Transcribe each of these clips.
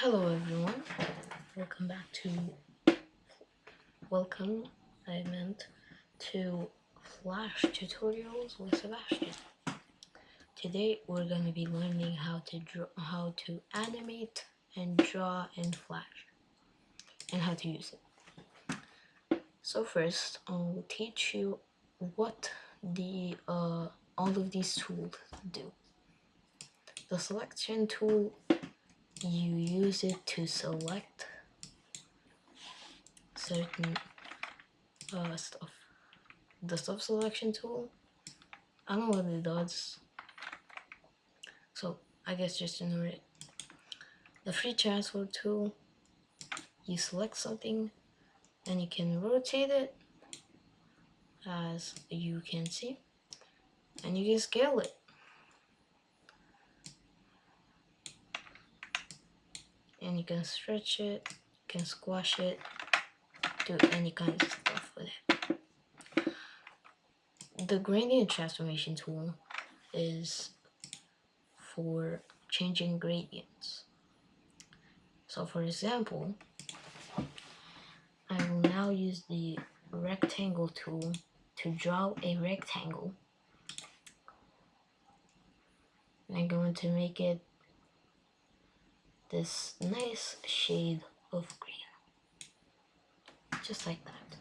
Hello everyone, welcome back to welcome I meant to Flash tutorials with Sebastian. Today we're going to be learning how to animate and draw in Flash and how to use it. So first I'll teach you what the all of these tools do. The selection tool, you use it to select certain stuff. The stuff selection tool, I don't know what it does, so I guess just ignore it. The free transfer tool, you select something and you can rotate it as you can see, and you can scale it. And you can stretch it, you can squash it, do any kind of stuff with it. The gradient transformation tool is for changing gradients. So for example, I will now use the rectangle tool to draw a rectangle. And I'm going to make it this nice shade of green, just like that.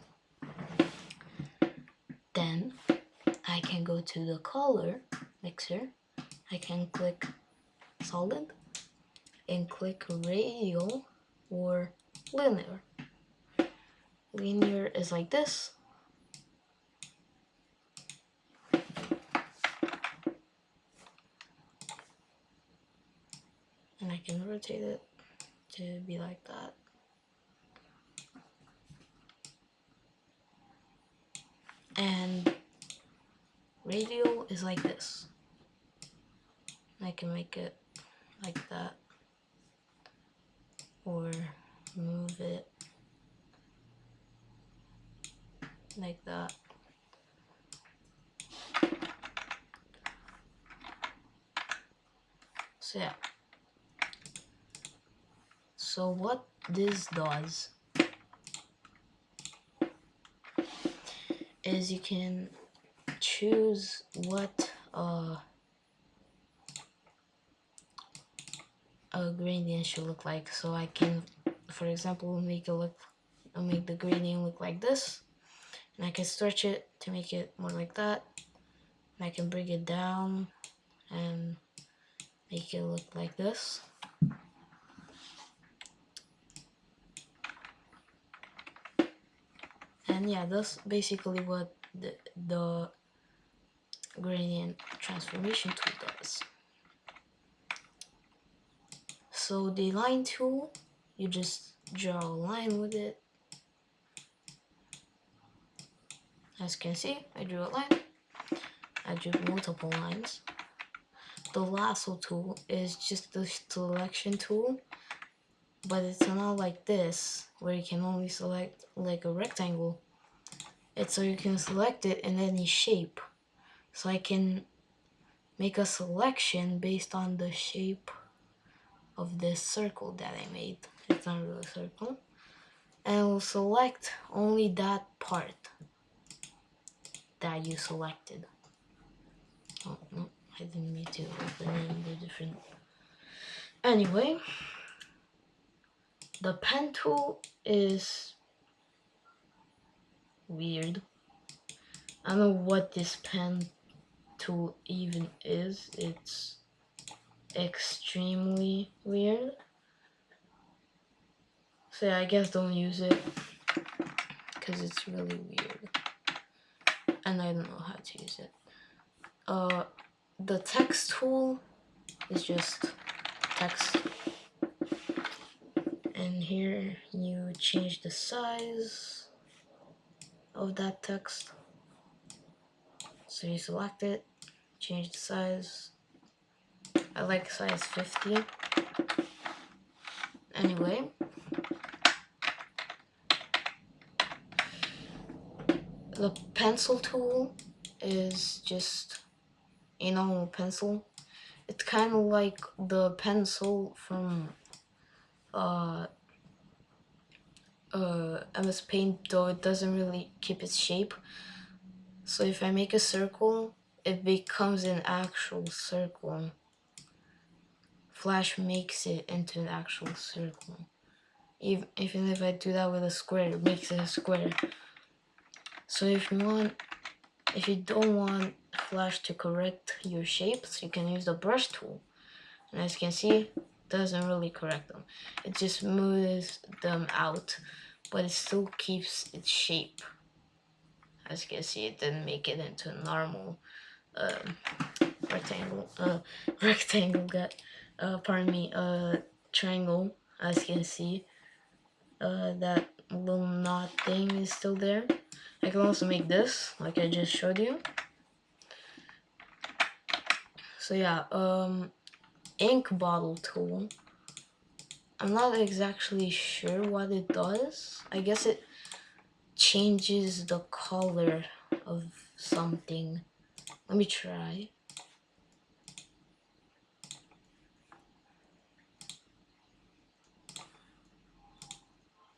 Then I can go to the color mixer, I can click solid and click radial or linear. Linear is like this, and I can rotate it to be like that. And radial is like this. I can make it like that or move it like that. So yeah. So what this does is you can choose what a gradient should look like. So I can, for example, make the gradient look like this, and I can stretch it to make it more like that, and I can bring it down and make it look like this. And yeah, that's basically what the gradient transformation tool does. So the line tool, you just draw a line with it. As you can see, I drew a line. I drew multiple lines. The lasso tool is just the selection tool, but it's not like this, where you can only select like a rectangle. It's so you can select it in any shape. So I can make a selection based on the shape of this circle that I made. It's not really a circle. And it will select only that part that you selected. Oh, no, I didn't mean to open it. They're different. Anyway, the pen tool is weird. I don't know what this pen tool even is. It's extremely weird. So yeah, I guess don't use it because it's really weird and I don't know how to use it. The text tool is just text, and here you change the size of that text. So you select it, change the size. I like size 50. Anyway, the pencil tool is just a normal pencil. It's kind of like the pencil from uh MS Paint, though it doesn't really keep its shape. So if I make a circle, it becomes an actual circle. Flash makes it into an actual circle. Even if I do that with a square, it makes it a square. So if you don't want Flash to correct your shapes, you can use the brush tool. And as you can see, it doesn't really correct them. It just moves them out, but it still keeps its shape. As you can see, it didn't make it into a normal rectangle. Triangle. As you can see, that little knot thing is still there. I can also make this, like I just showed you. So yeah, ink bottle tool. I'm not exactly sure what it does. I guess it changes the color of something. Let me try.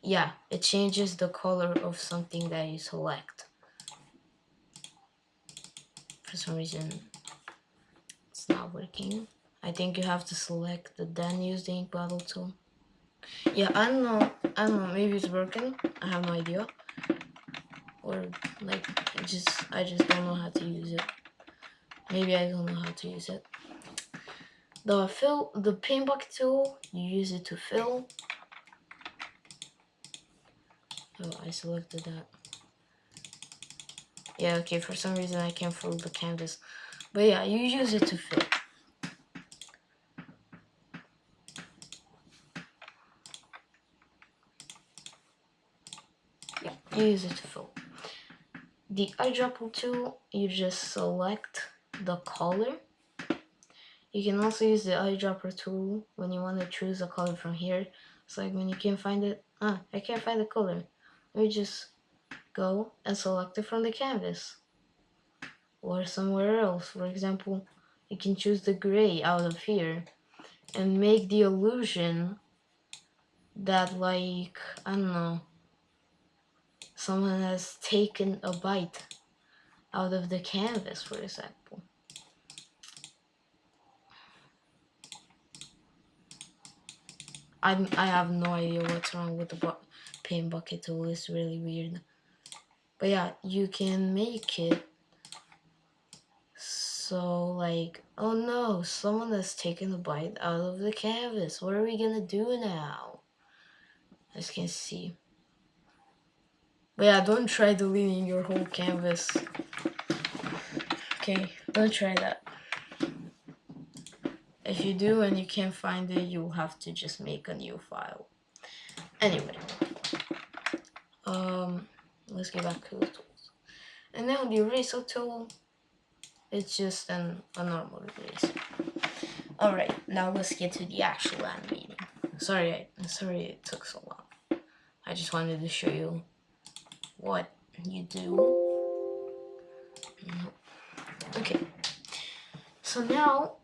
Yeah, it changes the color of something that you select. For some reason, it's not working. I think you have to select the then use the ink bottle tool. Yeah, I don't know, maybe it's broken. I have no idea. Or like, I just don't know how to use it. Maybe I don't know how to use it. The paint bucket tool, you use it to fill. Oh, I selected that. Yeah, okay, for some reason I can't fill the canvas. But yeah, you use it to fill. Yeah, you use it to fill. The eyedropper tool, you just select the color. You can also use the eyedropper tool when you want to choose a color from here. It's like when you can't find it, I can't find the color. Let me just go and select it from the canvas. Or somewhere else. For example, you can choose the gray out of here and make the illusion that, like, I don't know, someone has taken a bite out of the canvas, for example. I have no idea what's wrong with the paint bucket tool. It's really weird. But yeah, you can make it so, like, oh no, someone has taken a bite out of the canvas. What are we gonna do now? As you can see. But yeah, don't try deleting your whole canvas. Okay, don't try that. If you do and you can't find it, you'll have to just make a new file. Anyway, let's get back to the tools. And now the eraser tool, it's just a normal eraser. Alright, now let's get to the actual animating. Sorry it took so long. I just wanted to show you what you do. Okay, so now,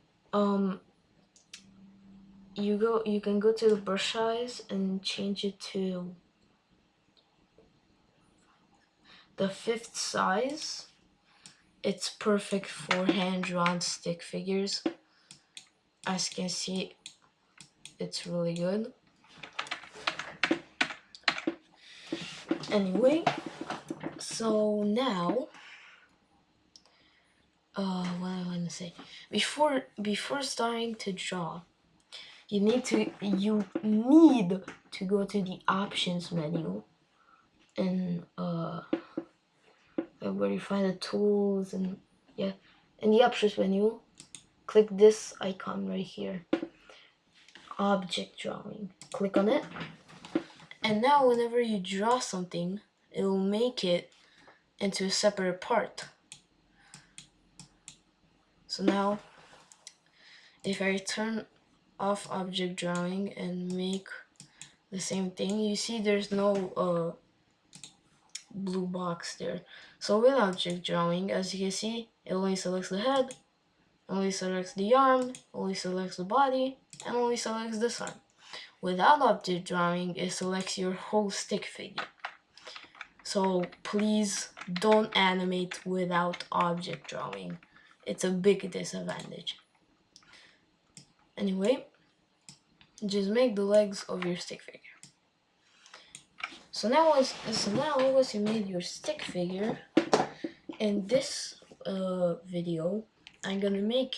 you can go to the brush size and change it to the 5th size. It's perfect for hand-drawn stick figures. As you can see, it's really good. Anyway, so now, what I want to say, before starting to draw, you need to go to the options menu and where you find the tools, and yeah, in the options menu, click this icon right here, object drawing. Click on it, and now whenever you draw something, it will make it into a separate part. So now, if I turn off object drawing and make the same thing, you see there's no blue box there. So with object drawing, as you can see, it only selects the head, only selects the arm, only selects the body, and only selects this arm. Without object drawing, it selects your whole stick figure. So please don't animate without object drawing. It's a big disadvantage. Anyway, just make the legs of your stick figure. So now once you made your stick figure, in this video, I'm gonna make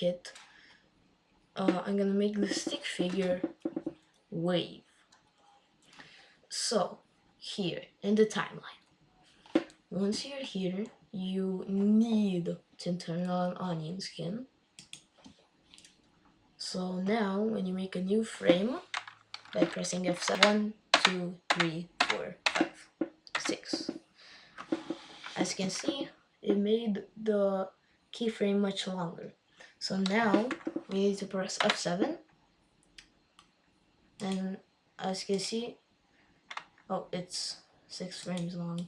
the stick figure wave. So here in the timeline, once you're here, you need to turn on onion skin. So now when you make a new frame by pressing F7, 1, 2, 3, 4, 5, 6. As you can see, it made the keyframe much longer. So now we need to press F7, and as you can see, oh, it's 6 frames long.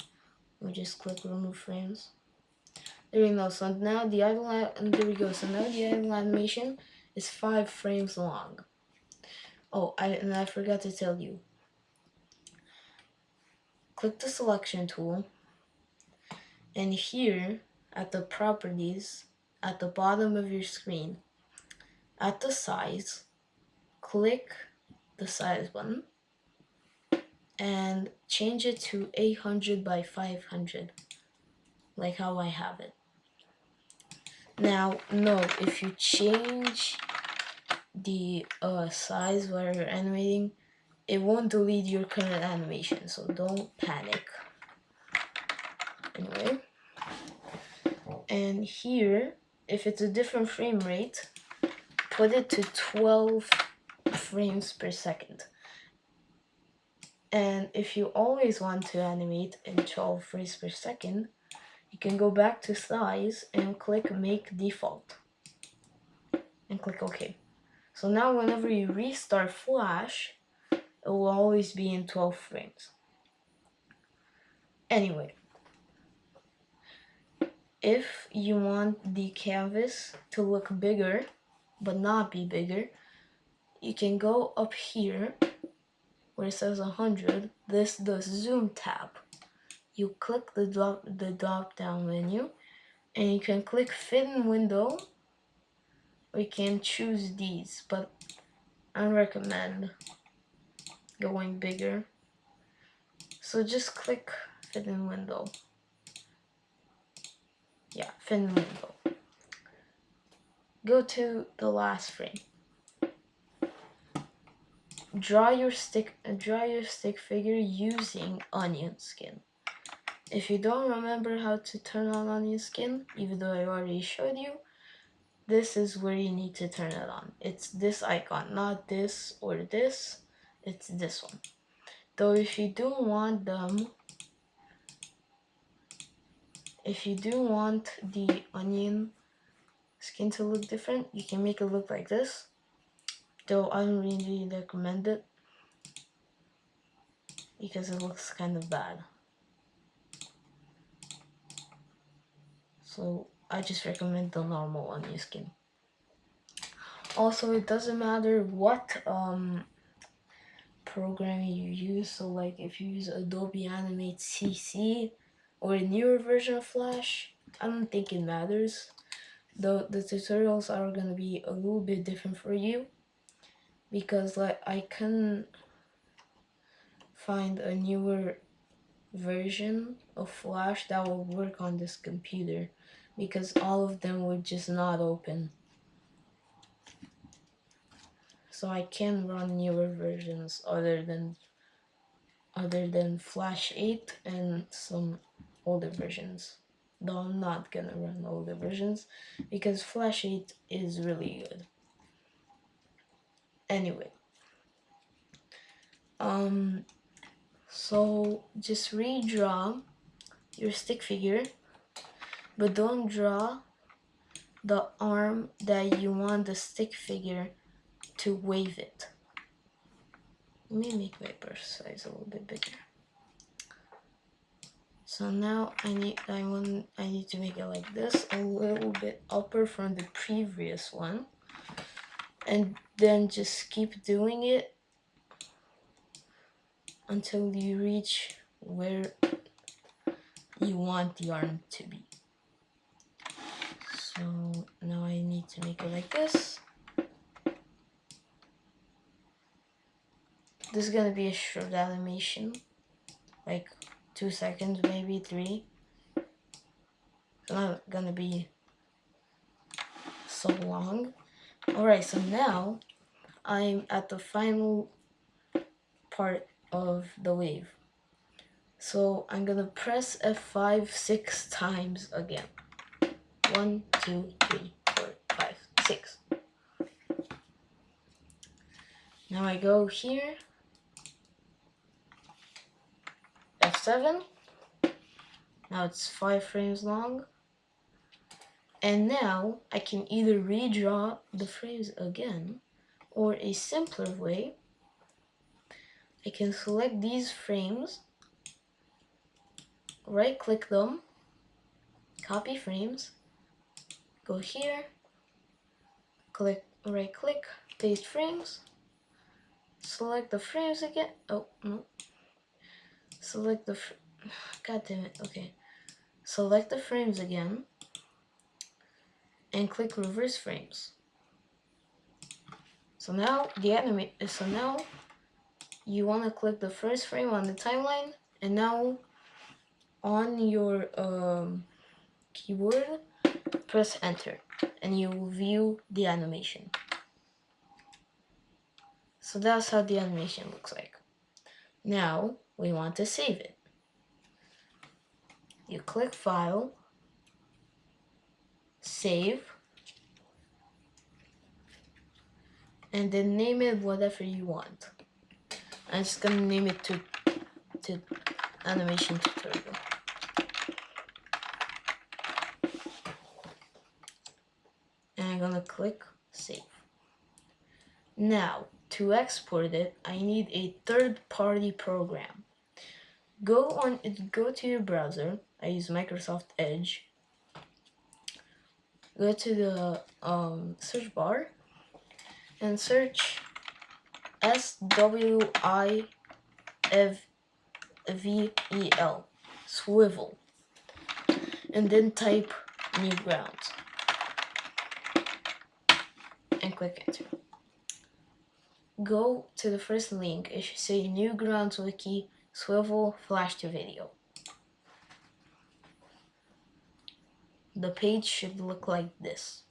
We just click remove frames. There we go. So now the idle animation is 5 frames long. Oh, I forgot to tell you. Click the selection tool, and here at the properties at the bottom of your screen, at the size, click the size button and change it to 800 by 500, like how I have it. Now, note, if you change the size while you're animating, it won't delete your current animation, so don't panic. Anyway, and here, if it's a different frame rate, put it to 12 frames per second. And if you always want to animate in 12 frames per second, you can go back to size and click make default and click OK. So now whenever you restart Flash, it will always be in 12 frames. Anyway, if you want the canvas to look bigger but not be bigger, you can go up here where it says 100, the zoom tab. You click the drop down menu, and you can click fit in window, or you can choose these, but I recommend going bigger. So just click fit in window. Yeah, fit in window. Go to the last frame. Draw your stick figure using onion skin. If you don't remember how to turn on onion skin, even though I already showed you, this is where you need to turn it on. It's this icon, not this or this. It's this one. Though if you do want the onion skin to look different, you can make it look like this. Though I don't really recommend it because it looks kind of bad. So I just recommend the normal onion skin. Also, it doesn't matter what program you use. So like if you use Adobe Animate CC or a newer version of Flash, I don't think it matters. The tutorials are gonna be a little bit different for you, because like I can find a newer version of Flash that will work on this computer, because all of them would just not open. So I can run newer versions other than Flash 8 and some older versions. Though I'm not gonna run older versions because Flash 8 is really good. Anyway, so just redraw your stick figure, but don't draw the arm that you want the stick figure to wave it. Let me make my brush size a little bit bigger. So now I need to make it like this, a little bit upper from the previous one, and then just keep doing it until you reach where you want the arm to be. So now I need to make it like this. This is gonna be a short animation, like 2 seconds, maybe 3. It's not gonna be so long. Alright, so now I'm at the final part of the wave. So I'm gonna press F5 6 times again. 1, 2, 3, 4, 5, 6. Now I go here, F7. Now it's 5 frames long. And now I can either redraw the frames again, or a simpler way, I can select these frames, right click them, copy frames, go here, right click, paste frames, select the frames again, oh no, select the, god damn it, okay, select the frames again, and click reverse frames. So now you want to click the first frame on the timeline, and now on your keyboard, press enter, and you will view the animation. So that's how the animation looks like. Now we want to save it. You click File, Save, and then name it whatever you want. I'm just gonna name it to animation tutorial. And I'm gonna click Save. Now, to export it, I need a third-party program. Go to your browser. I use Microsoft Edge. Go to the search bar and search SWIVEL, Swivel, and then type Newgrounds and click enter. Go to the first link. It should say Newgrounds Wiki Swivel Flash to Video. The page should look like this.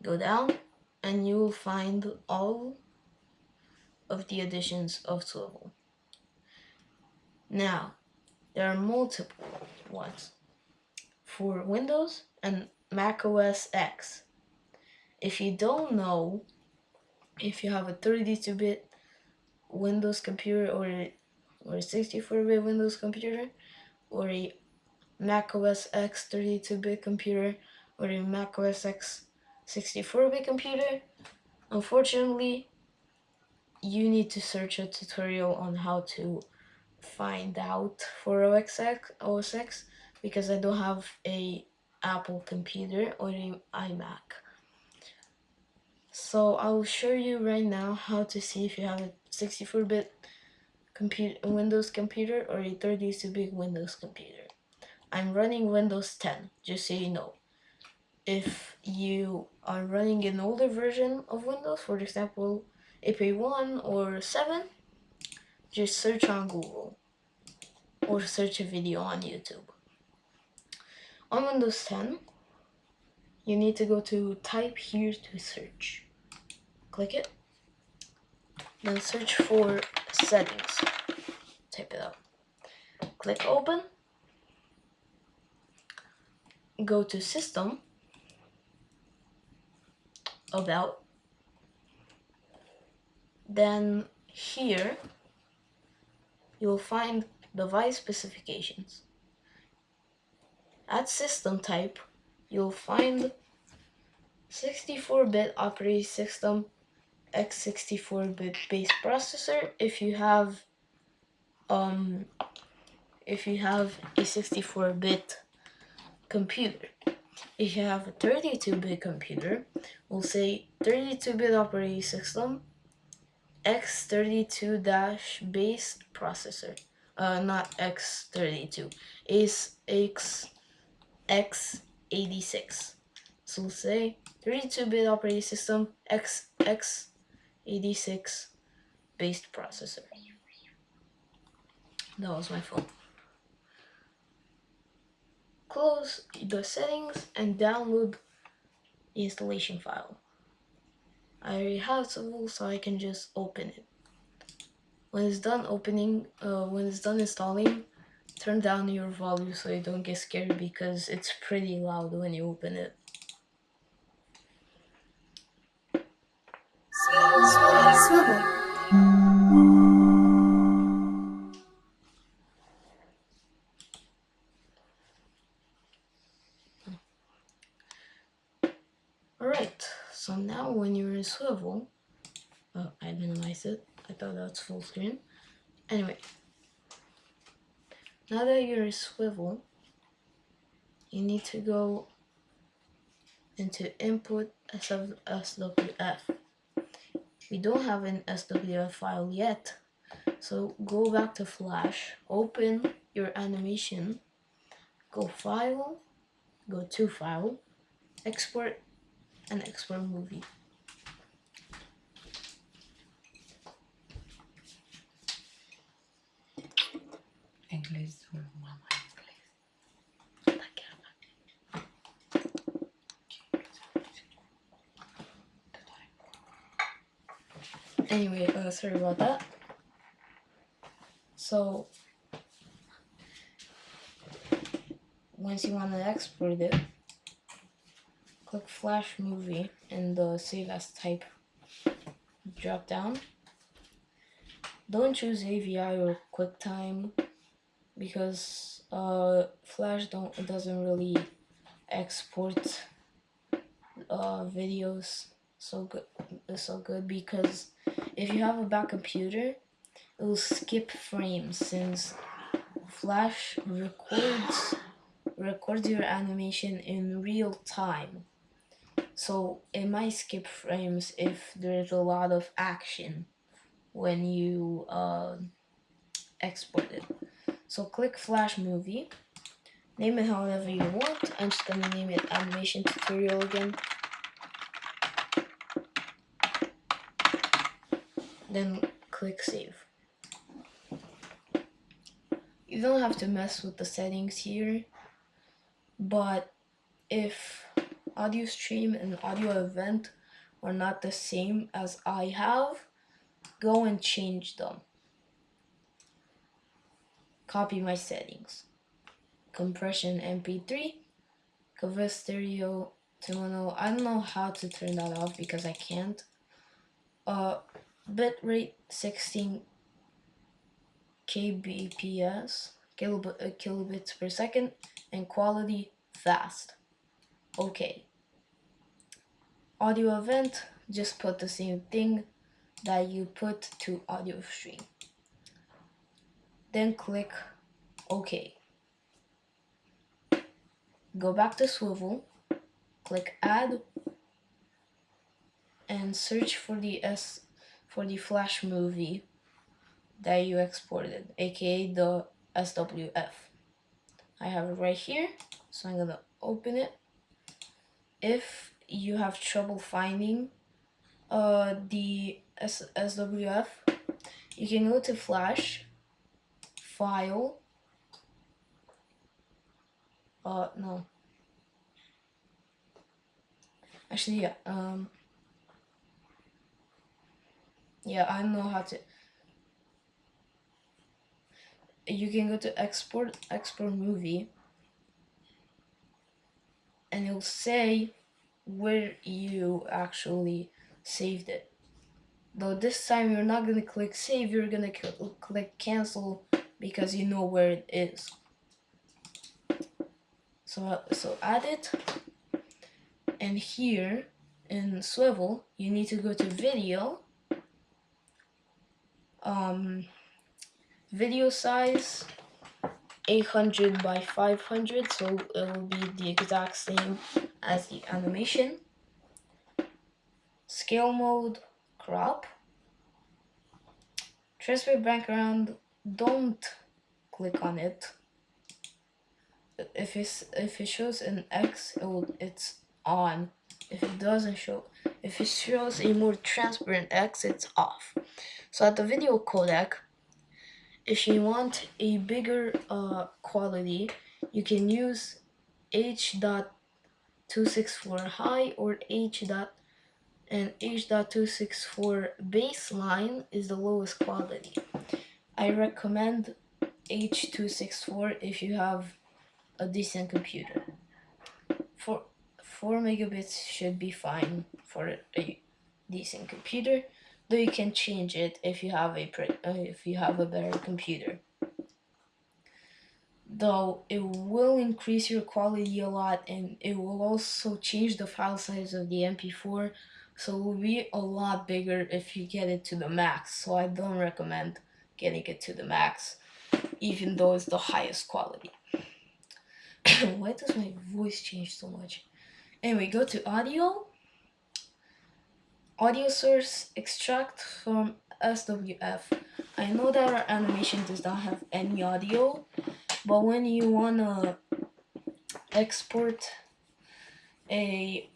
Go down and you will find all of the editions of Swivel. Now, there are multiple ones for Windows and Mac OS X. If you don't know, if you have a 32-bit Windows computer or a 64-bit Windows computer, or a Mac OS X 32-bit computer, or a Mac OS X 64-bit computer, unfortunately, you need to search a tutorial on how to find out for OS X, because I don't have a Apple computer or an iMac. So I'll show you right now how to see if you have a 64-bit Windows computer or a 32-bit Windows computer. I'm running Windows 10, just so you know. If you are running an older version of Windows, for example, AP1 or 7, just search on Google or search a video on YouTube. On Windows 10, you need to go to type here to search. Click it, then search for settings. Type it out. Click open, go to system, about, then here you'll find device specifications. At system type, you'll find 64-bit operating system, x64-bit base processor if you have a 64-bit computer. If you have a 32-bit computer, we'll say 32-bit operating system, x32-based processor. Not x32. Is x86. So we'll say 32-bit operating system x86 based processor. That was my phone. Close the settings and download the installation file. I already have Swivel, so I can just open it. When it's done installing, turn down your volume so you don't get scared because it's pretty loud when you open it. Swivel. Alright, so now when you're in Swivel, I minimized it. I thought that's full screen. Anyway, now that you're in Swivel, you need to go into input SWF. We don't have an SWF file yet, so go back to Flash, open your animation, go File, go to File, Export, and export movie. Inglés, mamá, Anyway, sorry about that. So, once you want to export it, click Flash Movie in the Save As Type drop down. Don't choose AVI or QuickTime because Flash doesn't really export videos so good because if you have a bad computer, it will skip frames since Flash records your animation in real time. So it might skip frames if there's a lot of action when you export it. So click Flash Movie, name it however you want. I'm just gonna name it Animation Tutorial again. Then click Save. You don't have to mess with the settings here, but if audio stream and audio event are not the same as I have, go and change them. Copy my settings. Compression MP3, cover stereo to mono. I don't know how to turn that off because I can't. Bitrate 16 kbps, kilobits per second, and quality fast. Okay. Audio event, just put the same thing that you put to audio stream. Then click OK. Go back to Swivel, click Add, and search for the Flash movie that you exported, aka the SWF. I have it right here, so I'm gonna open it. If you have trouble finding the SWF, you can go to Flash, File, no. Actually, yeah, yeah, I know how to. You can go to export movie, and it'll say where you actually saved it. Though this time you're not gonna click save, you're gonna click cancel because you know where it is. So add it, and here in Swivel you need to go to video, video size 800 by 500, so it will be the exact same as the animation. Scale mode, crop, transfer background, don't click on it. If it shows an X, it's on. If it doesn't show, if it shows a more transparent X, it's off. So at the video codec, if you want a bigger quality, you can use H.264 high or H.264 baseline is the lowest quality. I recommend H.264 if you have a decent computer. 4 megabits should be fine for a decent computer, though you can change it if you have a better computer. Though it will increase your quality a lot, and it will also change the file size of the MP4, so it will be a lot bigger if you get it to the max. So I don't recommend getting it to the max, even though it's the highest quality. Why does my voice change so much? Anyway, go to audio source, extract from SWF. I know that our animation does not have any audio, but when you wanna export a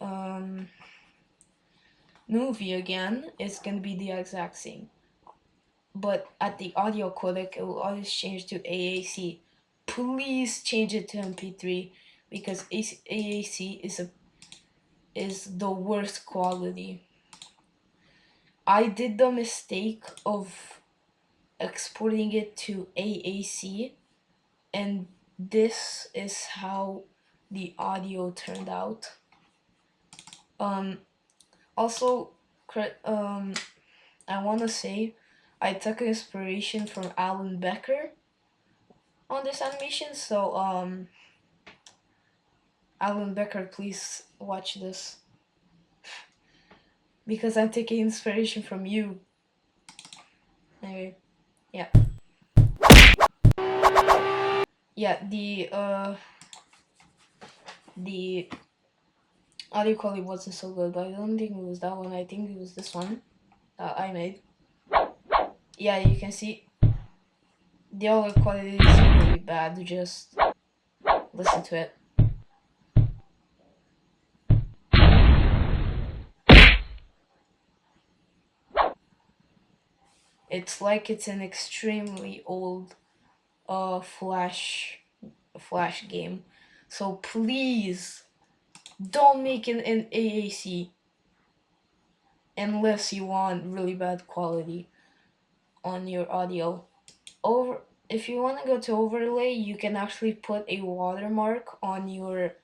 movie again, it's gonna be the exact same. But at the audio codec, it will always change to AAC. Please change it to MP3 because AAC is the worst quality. I did the mistake of exporting it to AAC, and this is how the audio turned out. Also, I want to say I took inspiration from Alan Becker on this animation, so Alan Becker, please watch this because I'm taking inspiration from you. Anyway, yeah. Yeah, the audio quality wasn't so good, but I don't think it was that one. I think it was this one that I made. Yeah, you can see the audio quality is really bad. Just listen to it. It's like it's an extremely old flash game. So please don't make it an AAC unless you want really bad quality on your audio. If you want to go to overlay, you can actually put a watermark on your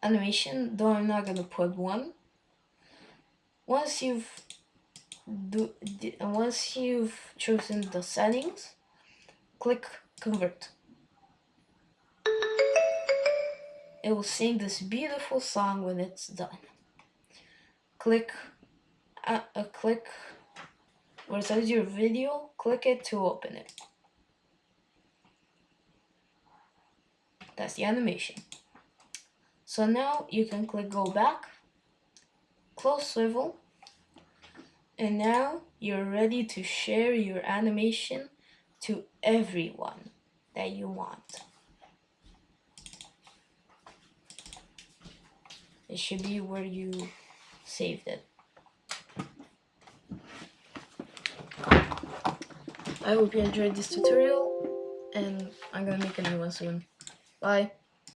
animation, though I'm not gonna put one. Once you've chosen the settings, click convert. It will sing this beautiful song when it's done. Click where it says your video, click it to open it. That's the animation. So now you can click go back, close Swivel, and now you're ready to share your animation to everyone that you want. It should be where you saved it. I hope you enjoyed this tutorial, and I'm gonna make a new one soon. Bye.